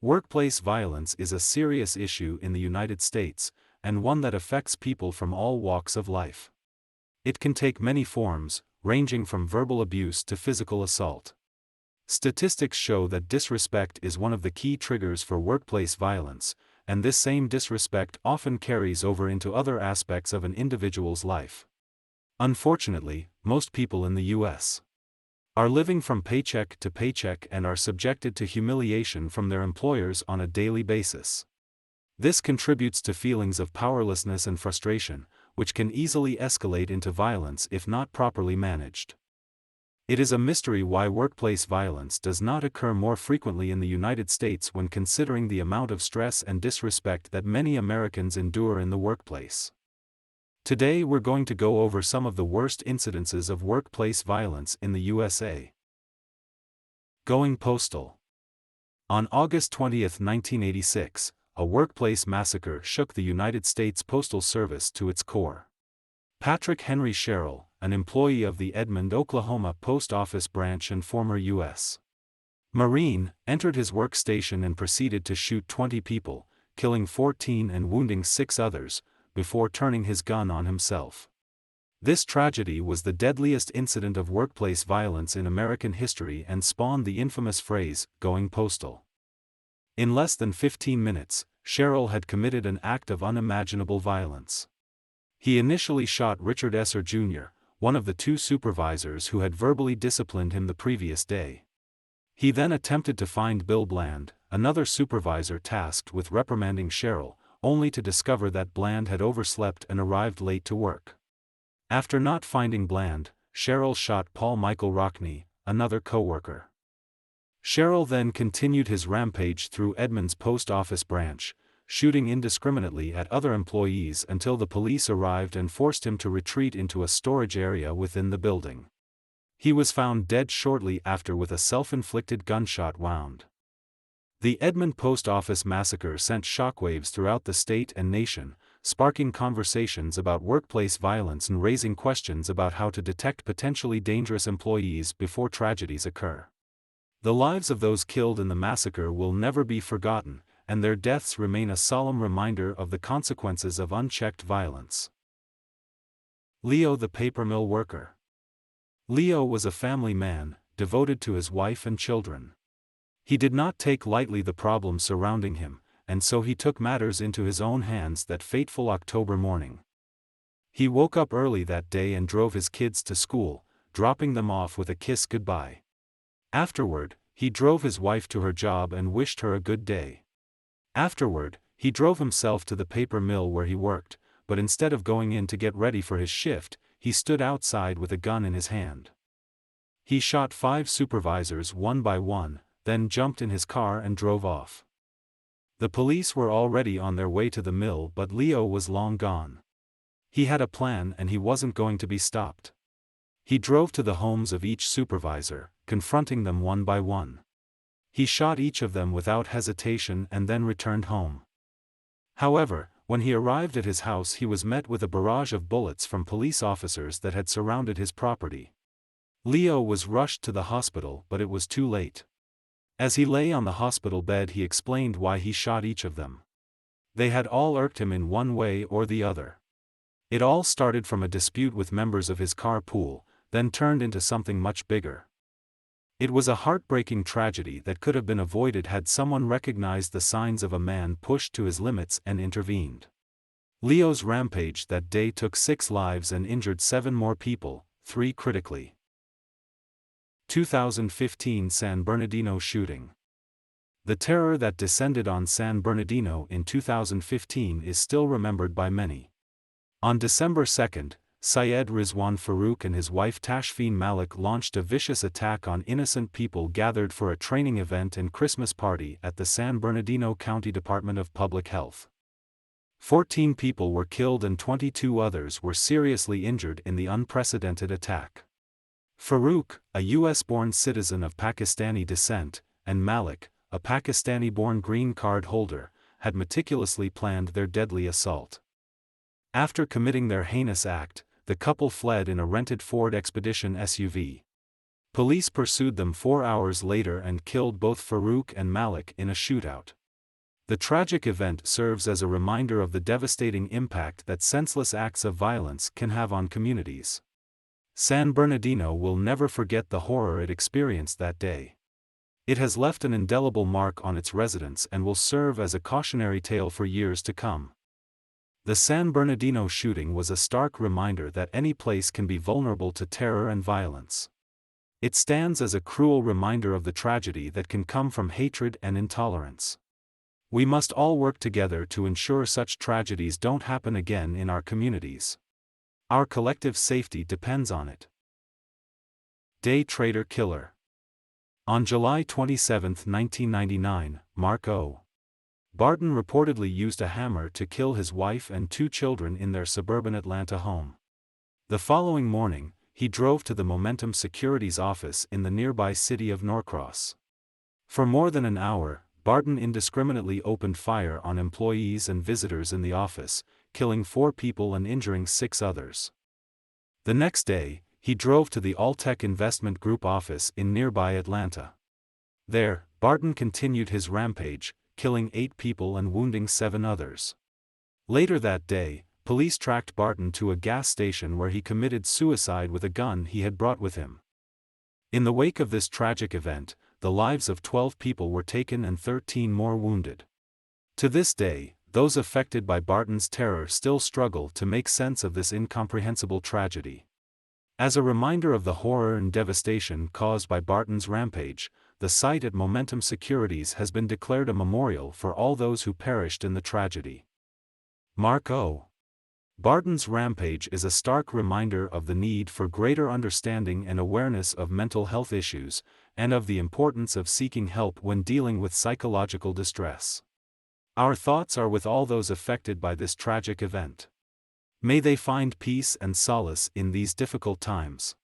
Workplace violence is a serious issue in the United States, and one that affects people from all walks of life. It can take many forms, ranging from verbal abuse to physical assault. Statistics show that disrespect is one of the key triggers for workplace violence, and this same disrespect often carries over into other aspects of an individual's life. Unfortunately, most people in the U.S. are living from paycheck to paycheck and are subjected to humiliation from their employers on a daily basis. This contributes to feelings of powerlessness and frustration, which can easily escalate into violence if not properly managed. It is a mystery why workplace violence does not occur more frequently in the United States when considering the amount of stress and disrespect that many Americans endure in the workplace. Today we're going to go over some of the worst incidences of workplace violence in the USA. Going postal. On August 20, 1986, a workplace massacre shook the United States Postal Service to its core. Patrick Henry Sherrill, an employee of the Edmond, Oklahoma Post Office branch and former U.S. Marine, entered his workstation and proceeded to shoot 20 people, killing 14 and wounding 6 others, before turning his gun on himself. This tragedy was the deadliest incident of workplace violence in American history and spawned the infamous phrase, "going postal." In less than 15 minutes, Sherrill had committed an act of unimaginable violence. He initially shot Richard Esser Jr., one of the 2 supervisors who had verbally disciplined him the previous day. He then attempted to find Bill Bland, another supervisor tasked with reprimanding Sherrill, only to discover that Bland had overslept and arrived late to work. After not finding Bland, Sherrill shot Paul Michael Rockney, another co-worker. Sherrill then continued his rampage through Edmond's post office branch, shooting indiscriminately at other employees until the police arrived and forced him to retreat into a storage area within the building. He was found dead shortly after with a self-inflicted gunshot wound. The Edmond Post Office massacre sent shockwaves throughout the state and nation, sparking conversations about workplace violence and raising questions about how to detect potentially dangerous employees before tragedies occur. The lives of those killed in the massacre will never be forgotten, and their deaths remain a solemn reminder of the consequences of unchecked violence. Leo the paper mill worker. Leo was a family man, devoted to his wife and children. He did not take lightly the problems surrounding him, and so he took matters into his own hands that fateful October morning. He woke up early that day and drove his kids to school, dropping them off with a kiss goodbye. Afterward, he drove his wife to her job and wished her a good day. Afterward, he drove himself to the paper mill where he worked, but instead of going in to get ready for his shift, he stood outside with a gun in his hand. He shot 5 supervisors one by one, then jumped in his car and drove off. The police were already on their way to the mill, but Leo was long gone. He had a plan and he wasn't going to be stopped. He drove to the homes of each supervisor, confronting them one by one. He shot each of them without hesitation and then returned home. However, when he arrived at his house, he was met with a barrage of bullets from police officers that had surrounded his property. Leo was rushed to the hospital, but it was too late. As he lay on the hospital bed, he explained why he shot each of them. They had all irked him in one way or the other. It all started from a dispute with members of his carpool, then turned into something much bigger. It was a heartbreaking tragedy that could have been avoided had someone recognized the signs of a man pushed to his limits and intervened. Leo's rampage that day took 6 lives and injured 7 more people, 3 critically. 2015 San Bernardino shooting. The terror that descended on San Bernardino in 2015 is still remembered by many. On December 2, Syed Rizwan Farouk and his wife Tashfeen Malik launched a vicious attack on innocent people gathered for a training event and Christmas party at the San Bernardino County Department of Public Health. 14 people were killed and 22 others were seriously injured in the unprecedented attack. Farouk, a U.S.-born citizen of Pakistani descent, and Malik, a Pakistani-born green card holder, had meticulously planned their deadly assault. After committing their heinous act, the couple fled in a rented Ford Expedition SUV. Police pursued them 4 hours later and killed both Farouk and Malik in a shootout. The tragic event serves as a reminder of the devastating impact that senseless acts of violence can have on communities. San Bernardino will never forget the horror it experienced that day. It has left an indelible mark on its residents and will serve as a cautionary tale for years to come. The San Bernardino shooting was a stark reminder that any place can be vulnerable to terror and violence. It stands as a cruel reminder of the tragedy that can come from hatred and intolerance. We must all work together to ensure such tragedies don't happen again in our communities. Our collective safety depends on it. Day Trader Killer. On July 27, 1999, Mark O. Barton reportedly used a hammer to kill his wife and 2 children in their suburban Atlanta home. The following morning, he drove to the Momentum Securities office in the nearby city of Norcross. For more than an hour, Barton indiscriminately opened fire on employees and visitors in the office, killing 4 people and injuring 6 others. The next day, he drove to the Alltech Investment Group office in nearby Atlanta. There, Barton continued his rampage, killing 8 people and wounding 7 others. Later that day, police tracked Barton to a gas station where he committed suicide with a gun he had brought with him. In the wake of this tragic event, the lives of 12 people were taken and 13 more wounded. To this day, those affected by Barton's terror still struggle to make sense of this incomprehensible tragedy. As a reminder of the horror and devastation caused by Barton's rampage, the site at Momentum Securities has been declared a memorial for all those who perished in the tragedy. Mark O. Barton's rampage is a stark reminder of the need for greater understanding and awareness of mental health issues, and of the importance of seeking help when dealing with psychological distress. Our thoughts are with all those affected by this tragic event. May they find peace and solace in these difficult times.